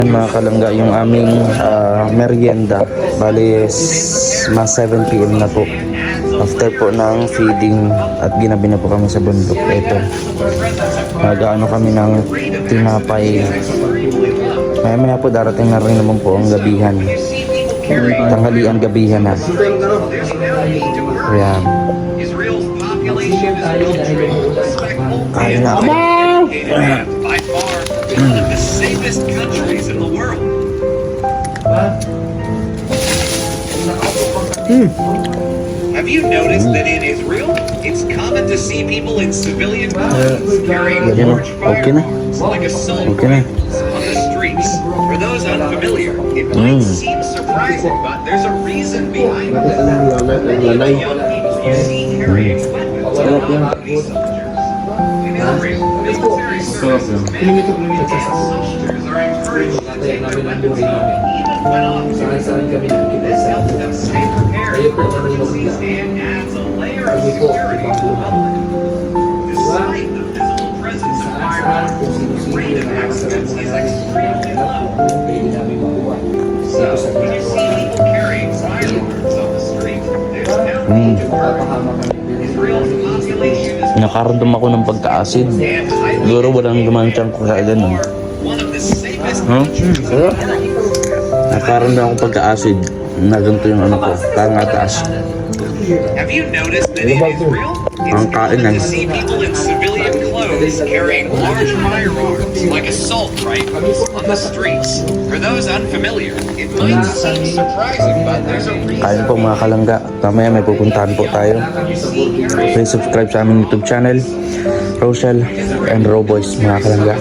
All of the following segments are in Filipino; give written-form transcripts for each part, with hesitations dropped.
Mga kalangga, yung aming merienda. Bali, mas 7 PM na po. After po ng feeding at ginabi na po kami sa bundok. Ito, nag-ano kami ng tinapay. Maya po darating na rin naman po ang gabihan. Tanghalian gabihan na. Ayan. Kain na ako. One of the safest countries in the world. Have you noticed that in Israel, it's common to see people in civilian clothes carrying large firearms like assault rifles on the streets? For those unfamiliar, it might seem surprising, but there's a reason behind it. The young people you see carrying weapons are not police soldiers. In Israel, military services men and soldiers are encouraged to take their weapons home even when off duty. This helps them stay prepared for emergencies and adds a layer of security to the public. Despite the physical presence of firearms, the rate of accidents is extremely low. So, when you see people carrying firearms on the street, there's no need to worry. Israel's population is Nakaramdam ako ng pagka-acid. Siguro walang lumansang ko sa ganun. one of the safest countries in the world. Nakaramdam ako pagka-acid. Na ganito yung ano ko. Tanga taas. Have you noticed that in Israel, it's Ang kain common na. to see people in civilian clothes carrying large firearms like assault rifles on the streets? For those unfamiliar, it might seem surprising, but there's a Kain reason. po mga kalangga. Mamaya may pupuntahan po tayo. Please subscribe sa aming YouTube channel. Rochelle and Roboys mga kalangga.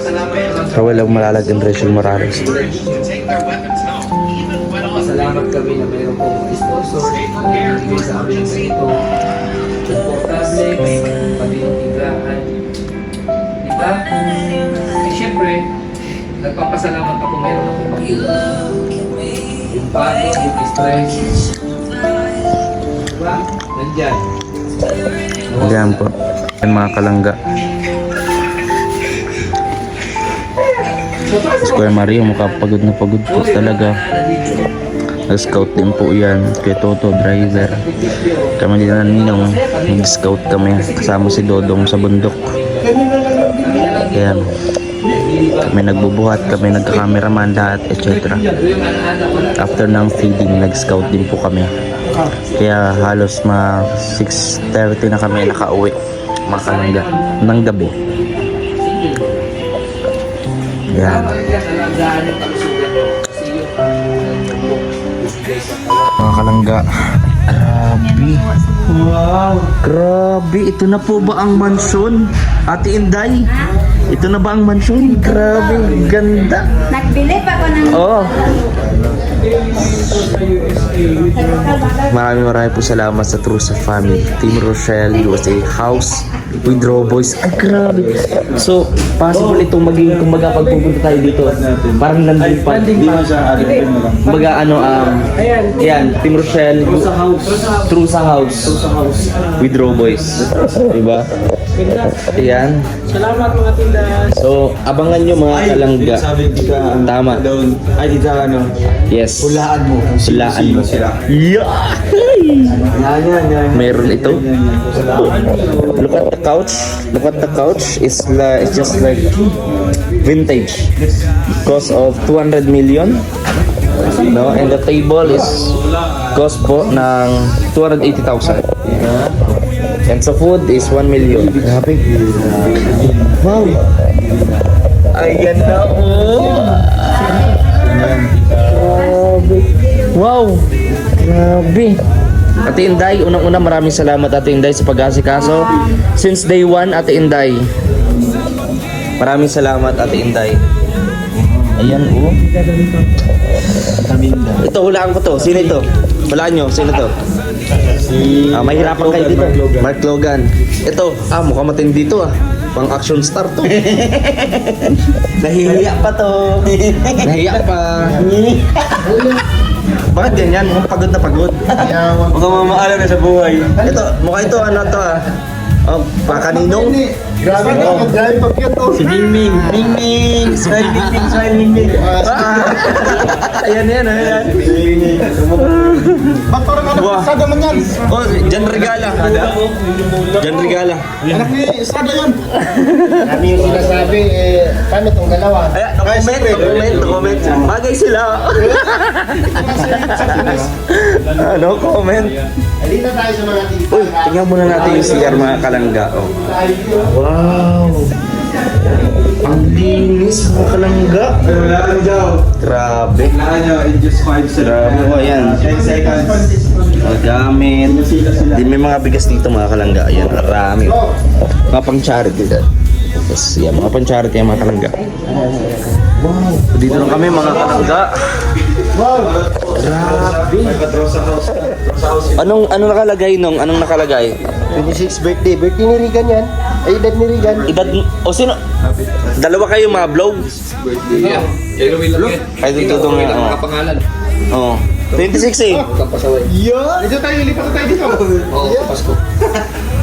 Rowell ang Malalag and Rachel Morales. To take their weapons home, even when on Salamat kami na mayroon pong sponsor na nagbibigay sa amin ng ito. Komportable, may pamilong tindahan. Diba? Eh syempre, nagpapasalamat ako mayroon akong makita. Yung pagod, yung stress. Diba? Nandyan. Ayan po. Ayan mga kalangga. Si Kuya Mario mukha pagod na pagod po talaga. Nag-scout din po yan. Kay Toto, driver. Kami din na ninong. Nag-scout kami. Kasama si Dodong sa bundok. Ayan. Kami nagbubuhat, kami nagka-cameraman lahat, etc. After ng feeding, nag-scout din po kami. Kaya halos 6:30 na kami nakauwi. Mga kalangga. Ng gabi. Ayan. Mga kalangga. Grabe. Wow. Grabe. Ito na po ba ang mansyon? Ate Inday? Ito na ba ang mansyon? Grabe. Ganda. Nagbili pa ako ng... Oh. Maraming po salamat sa Trusa Family, Team Rochelle, USA House with Roboys. Ay, grabe. So, possible itong maging, kumbaga pagpupunta tayo dito, parang landing pad. Kumbaga yan, Team Rochelle, Trusa House with Roboys. Diba? Ayan. Salamat mga tindahan. So, abangan nyo mga kalangga. Tama. Ay, di sa ano. Yes. Hulaan mo. Hulaan mo. Yeah! Yan. Meron ito. Look at the couch. Look at the couch. It's just like vintage. Cost of 200 million. No, and the table is cost po ng 280,000. And sa food is 1 million. Grabe. Wow. Ayan na oh. Grabe. Wow. Grabe. Ate Inday, unang-una maraming salamat Ate Inday sa pag-asikaso. Since day 1, Ate Inday. Maraming salamat Ate Inday. Ayan oh. Ito, hulaan ko to. Sino ito? Hulaan nyo, sino to? Mahirapan kayo dito. Mark Logan. Ito, mukhang matindi dito ah. Pang action star to. Nahihiya pa to. Nahihiya pa. Bakit ganyan? Mukhang pagod na pagod. Mukhang mamaalam na sa buhay. Ito, mukha ito ano to ah. Oh, pakaninong. Grabe ka, mag-drive pa cute oh. Si Mingming. Mingming. Smile Mingming. Smile Mingming. Ayan, ayan. Ba't parang anak ni Sada man yan? Oh, Jan Regala. Jan Regala. Anak ni Sada yan. Kami yung sinasabi, paano itong dalawa? Ayan, comment. Bagay sila. Ano, comment. Halina tayo sa mga tita. Uy, tingnan muna natin yung CR mga kalangga. Oh. Wow! Ang linis mga kalangga. Grabe. Grabe ko, ayan. 10 seconds. Magamit. Di may mga bigas dito mga kalangga. Ayan, marami. Mga pang charity dyan. Yes, yan, mga pang charity mga kalangga. Wow! Dito lang kami mga kalangga. Grabe. Anong nakalagay nung? Anong nakalagay? 26 birthday. Birthday ni Regan yan. Ay, edad ni Regan. Edad o sino? Dalawa kayo mga vlog? Yeah. Yellow wheel lang yan. Ay, tututong nga. Ang kapangalan. Oo. 26 eh. Kapasaway. Yan! Dito tayo, lipat na tayo dito. Oo, Pasko.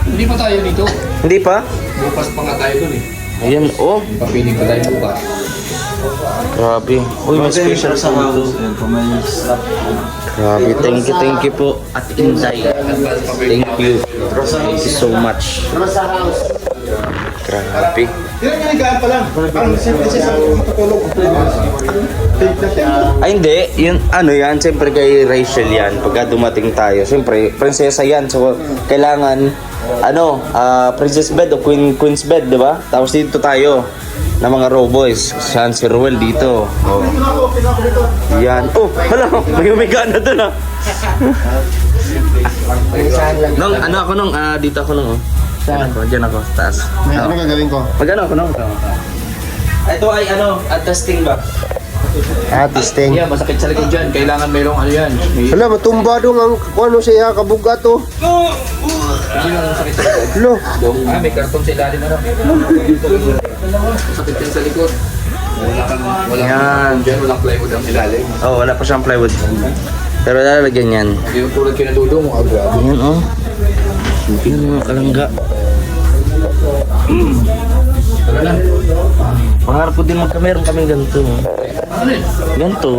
Hindi pa tayo dito. Hindi pa? Bukas pa nga tayo dun eh. Ayan, oh. Papiling pa tayo bukas. Grabe. Uy, may special sa house. Grabe. Thank you po. At Inday. Thank you. Thank you so much. Grabe. Yan yung higaan pa lang. Parang simple siya sa matutulog. Ay hindi, yun, ano yan, siyempre kay Rachel yan, pagka dumating tayo, siyempre, prinsesa yan, so kailangan, princess bed o queen's bed, di ba? Tapos dito tayo, na mga raw boys, siyan si Ruel dito. Oh. Yan, oh, hala, may umiga na dun ah. Dito ako nung, oh. Diyan ako, taas. Ano gagawin ko? Mag-ano ako nung? Ito ay testing ba? Testing. Yeah, masakit sa likod dyan. Kailangan mayroong ano yan. May... Hala, matumba dong ang ano siya, kabugat oh. Hindi lang masakit sa likod. Lo. May karton sa ilalim na. Masakit yan sa likod. Yan. Walang plywood ang ilalim. Oh, wala pa siyang plywood. Pero lalagyan yan. Hindi yung tulad kinadudong mo. Grabe. Yan oh. Yan mga kalangga. Tara na. Pangarap ko din magkameron kami ganito. Ano yun? Ganito.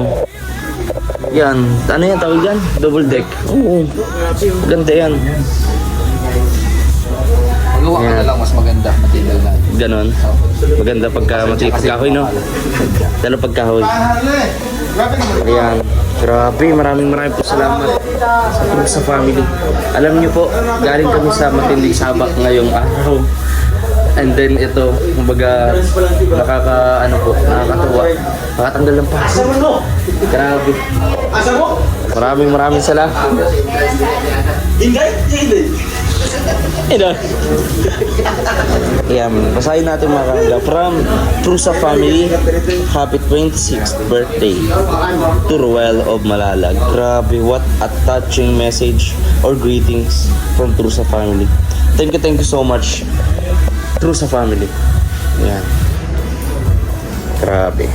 Yan. Ano yan tawag yan? Double deck. Oo. Ganda yan. Magawa ka na lang mas maganda. Material na. Ganon. Maganda pagka pagkahoy, no? Lalo pagkahoy. Ayan. Grabe, maraming po salamat sa family. Alam niyo po, galing kami sa matinding sabak ngayong araw. And then ito, kumbaga, nakakatuwa. Nakatanggal ng paso. Grabe. Maraming salamat. Ito. Ayan, basahin natin mga kalangga. From Trusa family, happy 26th birthday to Ruel of Malalag. Grabe, what a touching message or greetings from Trusa family. Thank you so much, Trusa family. Ayan. Grabe.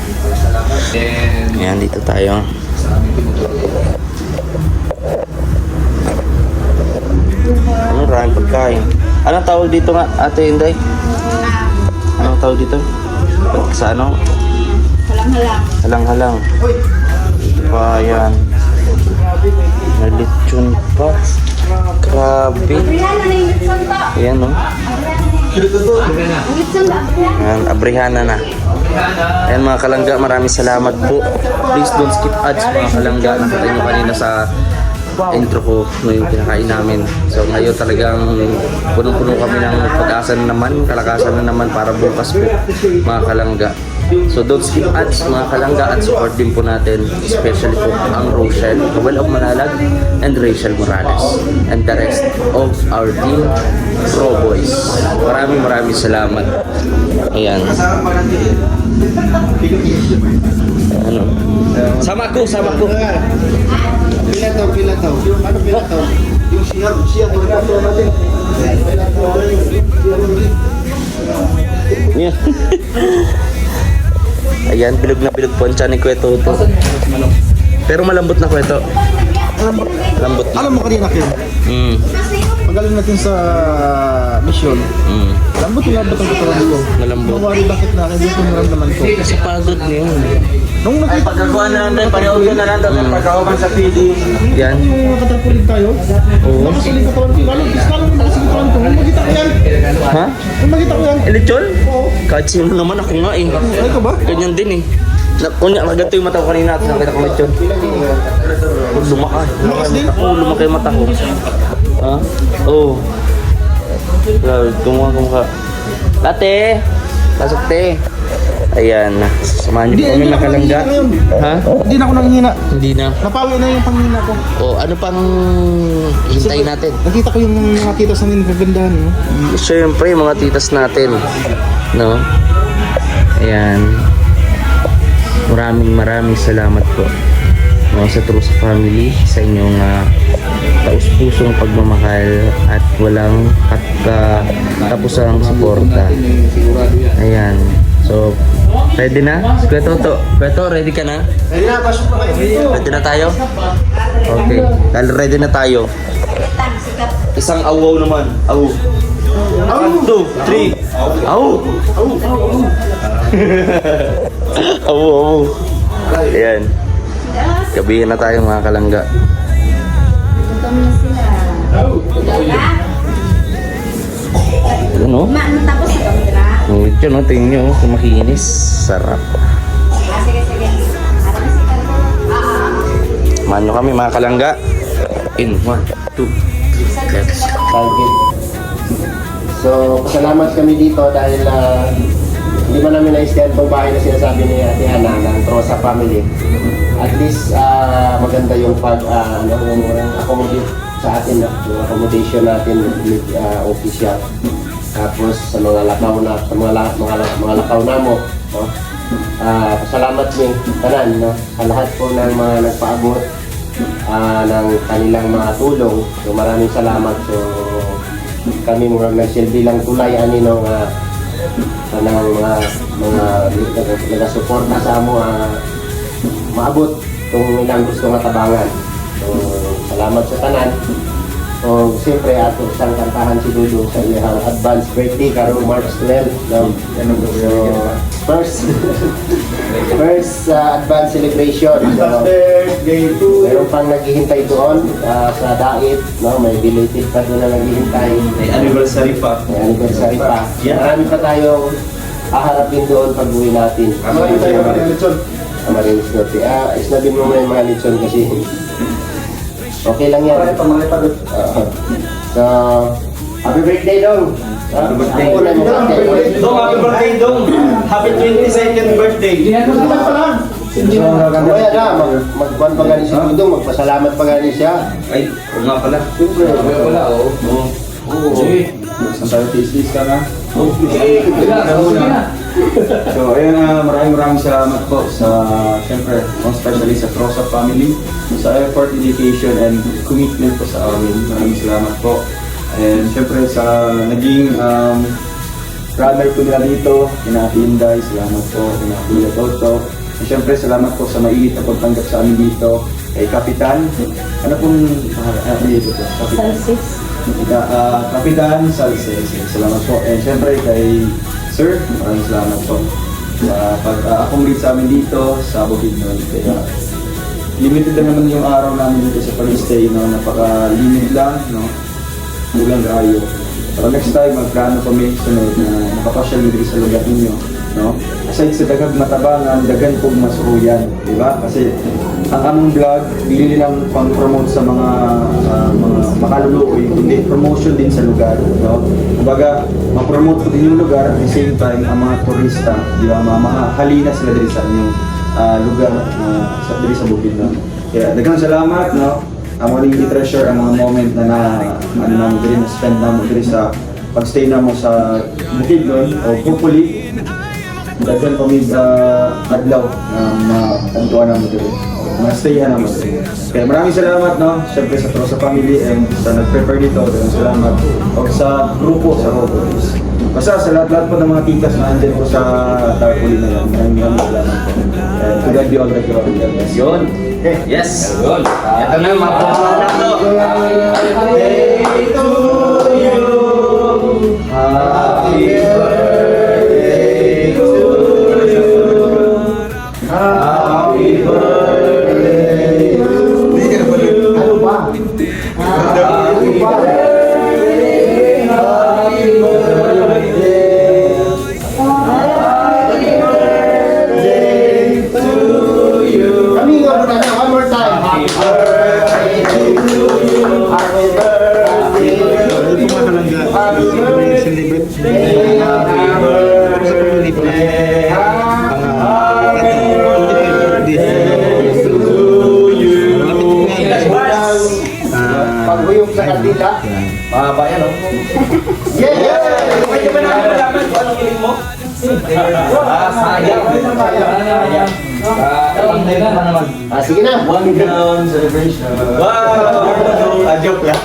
And Ayan, dito tayo. Maraming pagkain. Anong tawag dito nga, Ate Inday? Anong tawag dito? Sa ano? Halang-halang. Halang-halang. Dito pa, yan. May lechon pa. Grabe. Ayan, no? Ayan, abrihana na. Ayan mga kalangga, maraming salamat po. Please don't skip ads mga kalangga. Nakita nyo kanina sa intro ko yung kinakain namin. So ngayon talagang punong-puno kami ng pag-asa na naman, kalakasan na naman para bukas po mga kalangga. So don't skip ads mga kalangga at support din po natin especially po ang Rochelle, Ruel of Malalag and Rachel Morales and the rest of our team Pro Boys. Maraming salamat. Ayan. Ano? Sama ko. Pila to. Ano pila to? Yung siya pagkakato natin. Yeah. Ayan, bilog na bilog po ang tiyan ni Kweto to. Pero malambot na Kweto. Lambot na. Alam mo kanina Kim, Mm. magaling natin sa mission. Lambot yung lambot ang katawan ko. Malambot. Mawari bakit na akin dito naramdaman ko. Kasi pagod niyo. Nung nakita ko Pagkagawa na natin, panaod na natin ang pagkawaman sa PD. Yan. yung mga katarpulig tayo, nakasuling katawan ko. Lalo nung nakasuling katawan ko. Nung magkita ko yan. Ha? Nung magkita ko yan. Lechon? Oo. Kahit sino naman ako nga eh. Ay ko ba? Ganyan din eh. Kunya, nagato yung mata ko kanina at nakita ko lechon. Lumaka. Lumakas din. Oo, lumaki yung mata ko. Ha? Oo. Grabe, kumuha. Ate! Pasok te! Ayan, samahan niyo po kami makalangga. Ha? Hindi na ako nanghina. Hindi na. Napawi na yung panghina ko. O, ano pang hintayin natin? Nakita ko yung mga titas na nagkagandahan. No? Siyempre, yung mga titas natin. No? Ayan. Maraming salamat po. No, sa True sa Family, sa inyong taus-pusong pagmamahal at walang katapusang suporta. Ayan. So, ready na? Kuya Toto, ready ka na? Ready na, pasok na kayo. Ready na tayo? Okay. Dahil ready na tayo. Isang awaw naman. Aw. 1, 2, 3. Aw. Aw. Ayan. Gabihin na tayo mga kalangga. Gutom na sila. Diba? Ano? Tapos na kami dira. Oh, ito no, tingin nyo, kung makinis. Sarap. Sige. Harap na sila. Mano kami mga kalangga. In 1, 2, 3, let's go. So, pasalamat kami dito dahil hindi man namin na-scan itong bahay na sinasabi ni Ate Ana ng Trosa Family. At least maganda yung yung accommodate sa atin, yung accommodation natin with official. Tapos sa mga lakaw na mga lakaw na mo, no? Pasalamat din tanan, no? Sa lahat po ng mga nagpaabot ng kanilang mga tulong. So maraming salamat. So kami mga nagsilbi lang tulay ani no kanang mga nagasuporta sa amo maabot kung ilang gusto nga tabangan. So salamat sa tanan. So siyempre ato sang kantahan si Dudu sa iyang advance birthday karong March 12, no? So first advance celebration. So, meron pang naghihintay doon sa Dait, no? May belated pa doon na naghihintay. May anniversary pa. May anniversary pa. Marami pa tayong haharapin doon pag uwi natin. Marinis Norte. Isnabin mo na yung mga lechon kasi okay lang yan. So, happy birthday dong! Happy birthday! Happy birthday, Dong! Happy 22nd birthday! Kaya na, magkuhan pa gani si Dudong, magpasalamat pa gani siya. Ay, oo nga pala. Siyempre, Saan tayo tis ka na? So ayun, maraming salamat po sa, siyempre, especially sa Trosa Family, sa effort, dedication, and commitment po sa amin. Maraming salamat po. And siyempre sa naging runner po nila dito, kina Inday, salamat po, kina Kuya Toto. And siyempre salamat po sa mainit na pagtanggap sa amin dito, kay Kapitan. Ano pong dito po? Kapitan Salces. Salamat po. And siyempre kay Sir, maraming salamat po sa pag-accommodate sa amin dito sa Bukidnon. Kaya limited lang naman yung araw namin dito sa pag-stay, no? Napaka-limit lang, no? Bulang rayo. Pero next time, magplano kami sunod na nakapasyal dito sa lugar ninyo, no? Aside sa dagag matabangan, dagan pong masuruyan, di ba? Kasi ang among vlog, hindi lang pang-promote sa mga makaluluoy, kundi promotion din sa lugar, no? Kumbaga, ma-promote ko din yung lugar at the same time, ang mga turista, di ba, mahalina sila din sa inyong lugar dito sa Bukidnon. Kaya daghang salamat, no? Ang mga i-treasure ang mga moment na namin din na-spend namin din sa pag-stay namin sa Bukidnon, o hopefully daghan kami adlaw na makantuan namin din. Ma-stayan naman. Kaya maraming salamat, no? Siyempre sa Trosa Family and sa nag-prepare dito, maraming salamat. O sa grupo, sa Robotis. Basta sa lahat-lahat po ng mga tikas na andyan po sa tarpaulin na yan. Maraming salamat po. And to God be all the glory. Yun. Yes. Yun. Ito na, mga pangalaman to. Happy birthday to you. Kami nga muna na, one more time. Happy birthday to you. Happy birthday to you. Happy birthday. Happy birthday. Paghuyok sa kandila. Mahaba yan, oh. Yeah! Pwede ba namin malaman kung anong hiling mo? Sayang. Sayang naman. Sige na. One down celebration. Wow! Joke lang.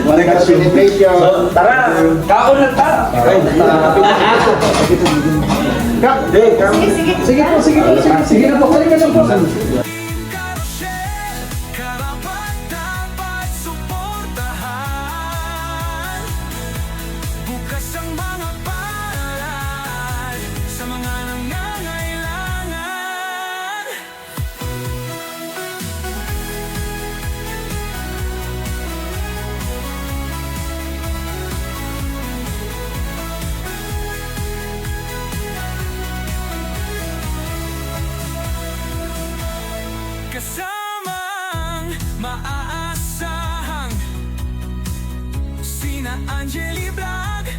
One down Celebration. So, tara! Kaon na ta! Kap. Sige po. Sige na po, halika na po. Karapat-dapat suportahan. Bukas ang mga palad sa mga nangangailangan. Kasamang maaasahang sina Angeli Vlog,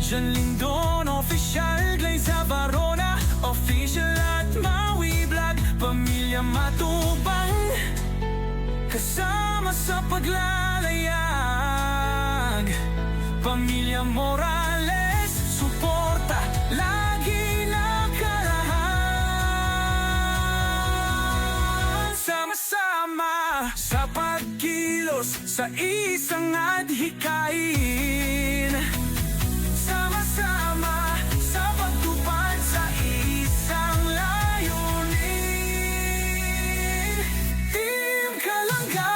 Jan Lindon Official, Glaze Varona Official at Maui Vlog, Pamilya Matubang kasama sa paglalayag, Pamilya Morales suporta lagi nakarahan. Sama-sama sa pagkilos sa isang adhikain. Sama-sama sa pagtupad sa isang layunin. Team Kalangga,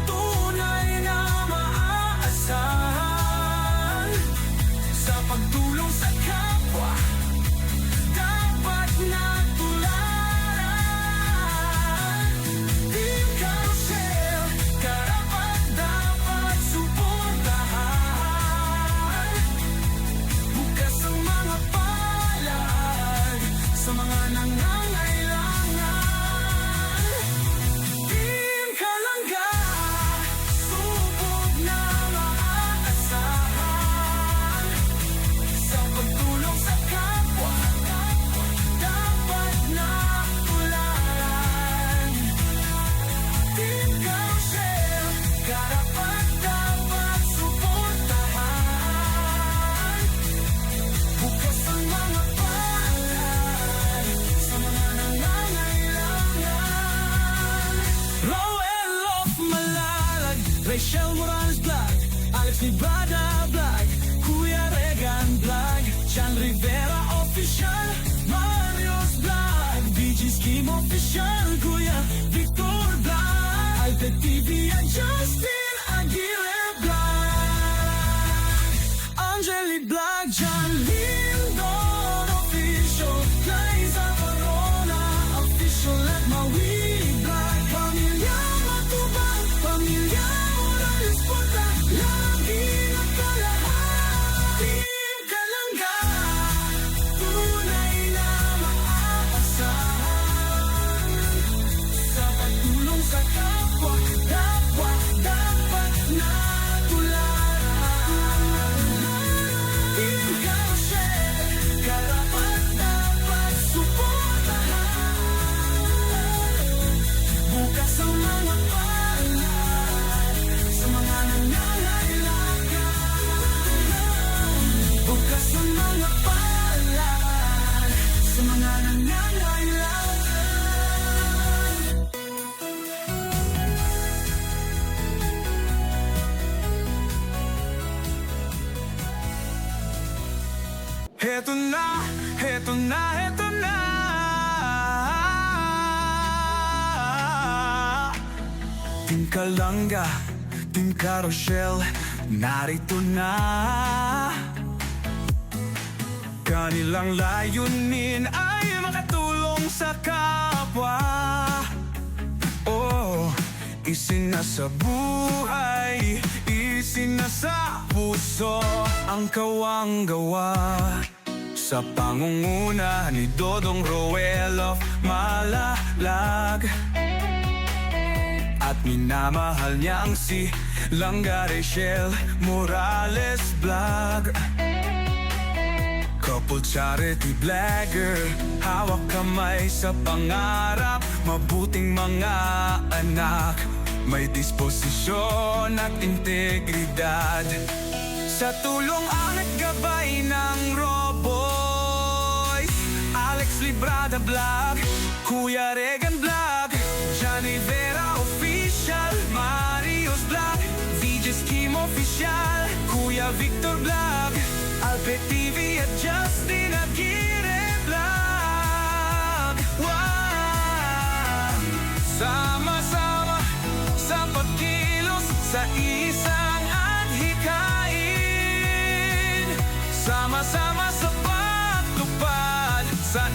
tunay na maaasahan. Sa pagtulong sa kapwa, dapat natularan. Team Carousel, karapat-dapat suportahan. Bukas ang mga palad sa mga nangangailangan. Team Kalangga, subok na maaasahan. Sa pagtulong sa kapwa, dapat natularan. Team Carousel, karapat-dapat suportahan. Bukas ang mga palad sa mga nangangailangan. Roel of Malalag, Rachel Morales Vlog, Alex Nibrada Vlog, Kuya Regan Vlog, Chan Rivera Official, Mario's Vlog, BG Scheme Official, Kuya Victor Vlog, Alta TV at Justin Aguirre Vlog, Angeli Vlog, John Lindon Official, Liza Varona Official at Maui Vlog, Pamilya Matubang, Pamilya Morales Porta, lagi nakalahat. Team Kalangga, tunay na maaasahan. Sa pagtulong sa kapwa, dapat natularan. Team Carousel, karapat-dapat suportahan. Bukas ang mga palad sa mga nangangailangan. Bukas ang mga palad sa mga nangangailangan. Heto na, heto na, heto na. Team Kalangga, Team Carousel, narito na. Kanilang layunin ay makatulong sa kapwa. Oh, isinasa buhay, isinasa puso ang kawang gawa. Sa pangunguna ni Dodong Roel of Malalag, at minamahal niya ang si Langga Rachel Morales Vlog. Couple charity vlogger, hawak kamay sa pangarap, mabuting mga anak, may disposisyon at integridad. Sa tulong at gabay ng Roboys, Alex Librada Vlog, Kuya Regan Vlog, Johnny Vera Official, Marius Vlog, VJ's Kim Official, Kuya Victor Vlog, Alpe TV at Justin Aguirre Vlog. Wow! Sama-sama sa pagkilos sa isang adhikain, sama-sama sa pagtupad sa